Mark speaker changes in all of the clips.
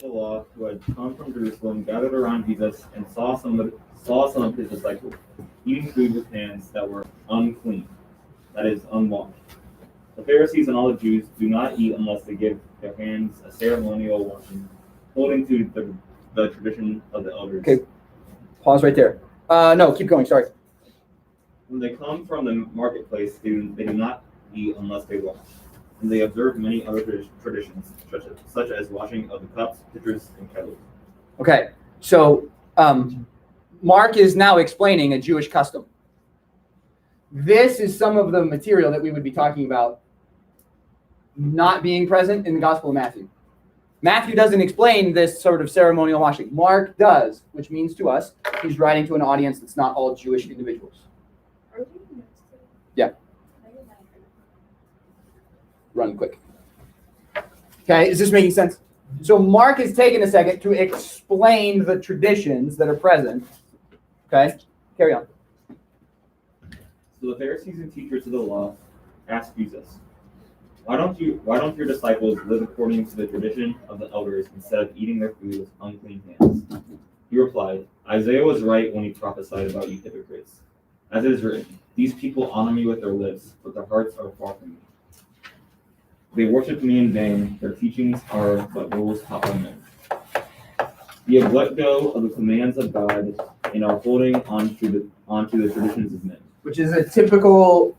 Speaker 1: the law who had come from Jerusalem gathered around Jesus and saw some of his disciples eating food with hands that were unclean, that is, unwashed. The Pharisees and all the Jews do not eat unless they give their hands a ceremonial washing, holding to the tradition of the elders.
Speaker 2: Okay, pause right there. No, keep going, sorry.
Speaker 1: When they come from the marketplace, they do not eat unless they wash. And they observe many other traditions, such as washing of the cups, pitchers, and kettles.
Speaker 2: Okay, so Mark is now explaining a Jewish custom. This is some of the material that we would be talking about not being present in the Gospel of Matthew. Matthew doesn't explain this sort of ceremonial washing. Mark does, which means to us, he's writing to an audience that's not all Jewish individuals. Yeah. Run quick. Okay, is this making sense? So Mark is taking a second to explain the traditions that are present. Okay, carry on.
Speaker 1: So the Pharisees and teachers of the law asked Jesus, why don't your disciples live according to the tradition of the elders instead of eating their food with unclean hands? He replied, Isaiah was right when he prophesied about you hypocrites. As it is written, these people honor me with their lips, but their hearts are far from me. They worship me in vain, their teachings are but rules taught by men. They have let go of the commands of God and are holding onto the traditions of men.
Speaker 2: Which is a typical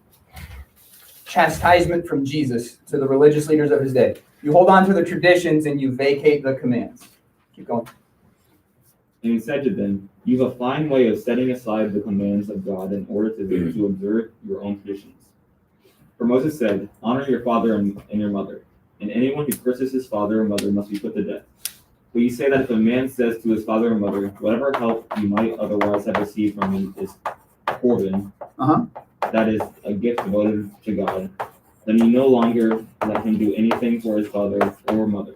Speaker 2: chastisement from Jesus to the religious leaders of his day. You hold on to the traditions and you vacate the commands. Keep going.
Speaker 1: And he said to them, you have a fine way of setting aside the commands of God in order to observe your own traditions. For Moses said, honor your father and your mother, and anyone who curses his father or mother must be put to death. But you say that if a man says to his father or mother, whatever help you might otherwise have received from me is Corban, that is a gift devoted to God, then you no longer let him do anything for his father or mother.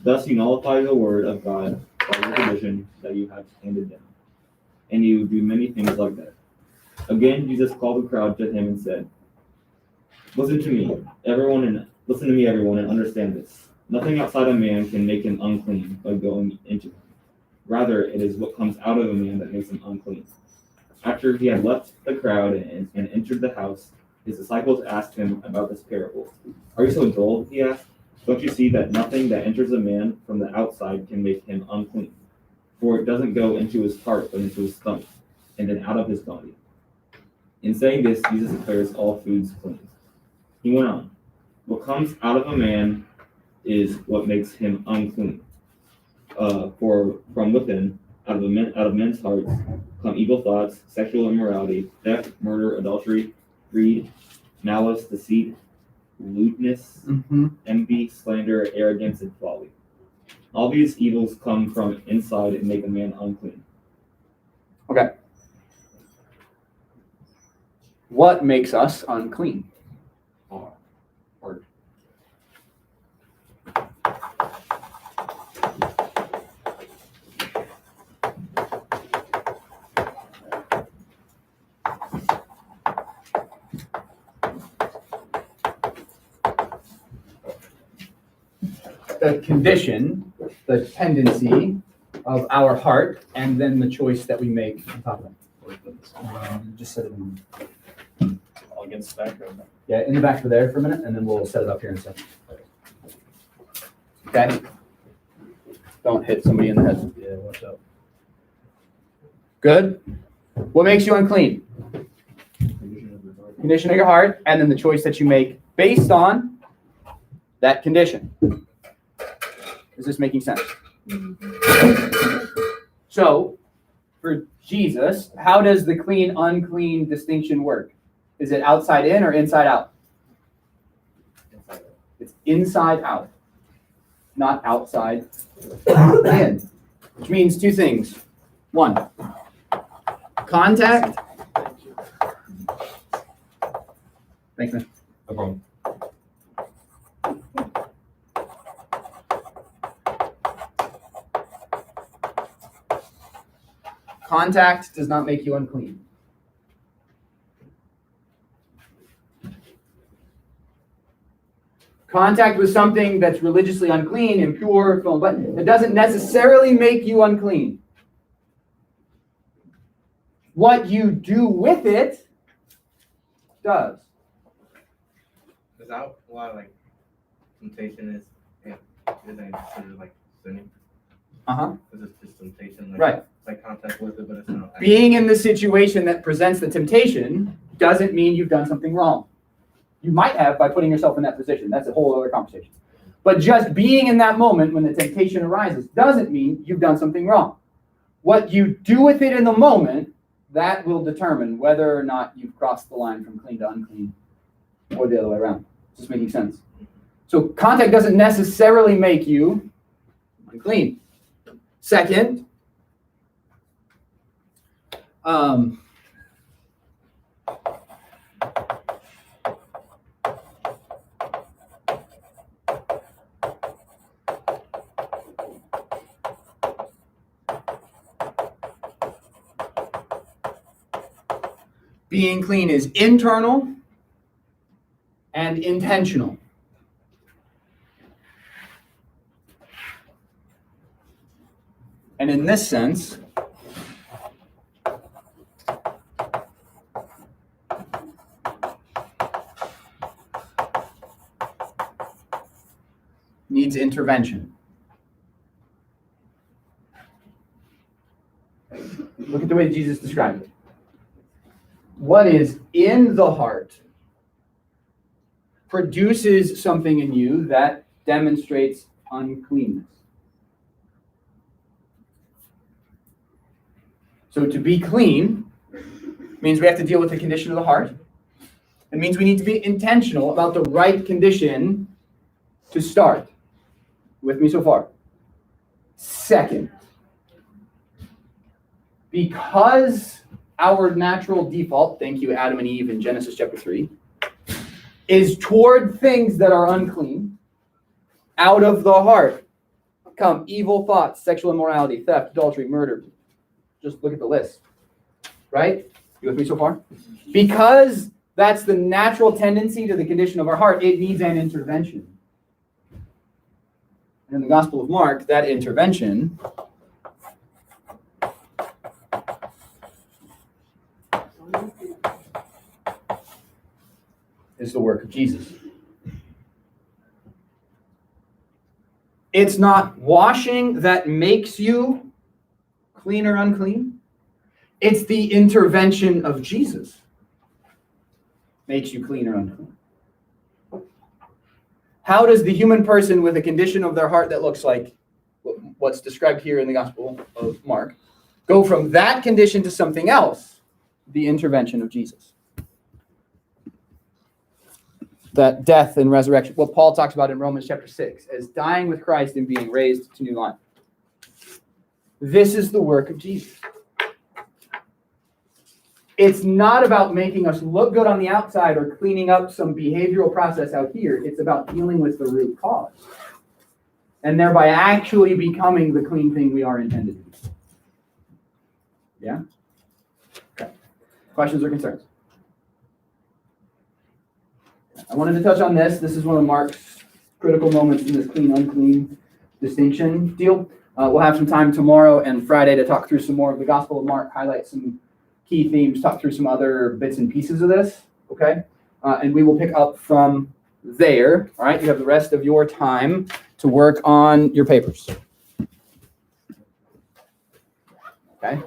Speaker 1: Thus you nullify the word of God by your tradition that you have handed down. And you do many things like that. Again, Jesus called the crowd to him and said, Listen to me, everyone, and understand this. Nothing outside a man can make him unclean by going into him. Rather, it is what comes out of a man that makes him unclean. After he had left the crowd and entered the house, his disciples asked him about this parable. Are you so dull? He asked. Don't you see that nothing that enters a man from the outside can make him unclean? For it doesn't go into his heart, but into his stomach, and then out of his body. In saying this, Jesus declares all foods clean. He went on, what comes out of a man is what makes him unclean. For from within, out of men's hearts, come evil thoughts, sexual immorality, theft, murder, adultery, greed, malice, deceit, lewdness, envy, slander, arrogance, and folly. All these evils come from inside and make a man unclean.
Speaker 2: Okay. What makes us unclean?
Speaker 1: Heart.
Speaker 2: The condition, the tendency of our heart, and then the choice that we make on top of it. Just set it in.
Speaker 1: All against the back.
Speaker 2: Yeah, in the back for there for a minute, and then we'll set it up here in a second. Okay? Don't hit somebody in the head.
Speaker 1: Yeah, watch out.
Speaker 2: Good? What makes you unclean? Condition of your heart, and then the choice that you make based on that condition. Is this making sense? So, for Jesus, how does the clean, unclean distinction work? Is it outside in or inside out?
Speaker 1: Inside out.
Speaker 2: It's inside out, not outside in, which means two things. One, contact. Thanks, man.
Speaker 1: No problem.
Speaker 2: Contact does not make you unclean. Contact with something that's religiously unclean, impure, but it doesn't necessarily make you unclean. What you do with it does.
Speaker 3: Is that why like temptation is isn't considered like sinning? Because it's just temptation. Like,
Speaker 2: Right.
Speaker 3: It's like contact with it, but it's not.
Speaker 2: Being in the situation that presents the temptation doesn't mean you've done something wrong. You might have by putting yourself in that position. That's a whole other conversation. But just being in that moment when the temptation arises doesn't mean you've done something wrong. What you do with it in the moment, that will determine whether or not you've crossed the line from clean to unclean or the other way around. Is this making sense? So contact doesn't necessarily make you unclean. Second, being clean is internal and intentional. And in this sense, needs intervention. Look at the way Jesus described it. What is in the heart produces something in you that demonstrates uncleanness. So to be clean means we have to deal with the condition of the heart. It means we need to be intentional about the right condition to start. With me so far? Second, because our natural default, thank you, Adam and Eve in Genesis chapter 3, is toward things that are unclean, out of the heart come evil thoughts, sexual immorality, theft, adultery, murder. Just look at the list, right? You with me so far? Because that's the natural tendency to the condition of our heart, it needs an intervention. In the Gospel of Mark, that intervention is the work of Jesus. It's not washing that makes you clean or unclean. It's the intervention of Jesus makes you clean or unclean. How does the human person with a condition of their heart that looks like what's described here in the Gospel of Mark go from that condition to something else? The intervention of Jesus. That death and resurrection, what Paul talks about in Romans chapter 6, as dying with Christ and being raised to new life. This is the work of Jesus. It's not about making us look good on the outside or cleaning up some behavioral process out here. It's about dealing with the root cause and thereby actually becoming the clean thing we are intended to be. Yeah? Okay. Questions or concerns? I wanted to touch on this. This is one of Mark's critical moments in this clean-unclean distinction deal. We'll have some time tomorrow and Friday to talk through some more of the Gospel of Mark, highlight some key themes, talk through some other bits and pieces of this, okay? And we will pick up from there, all right? You have the rest of your time to work on your papers. Okay?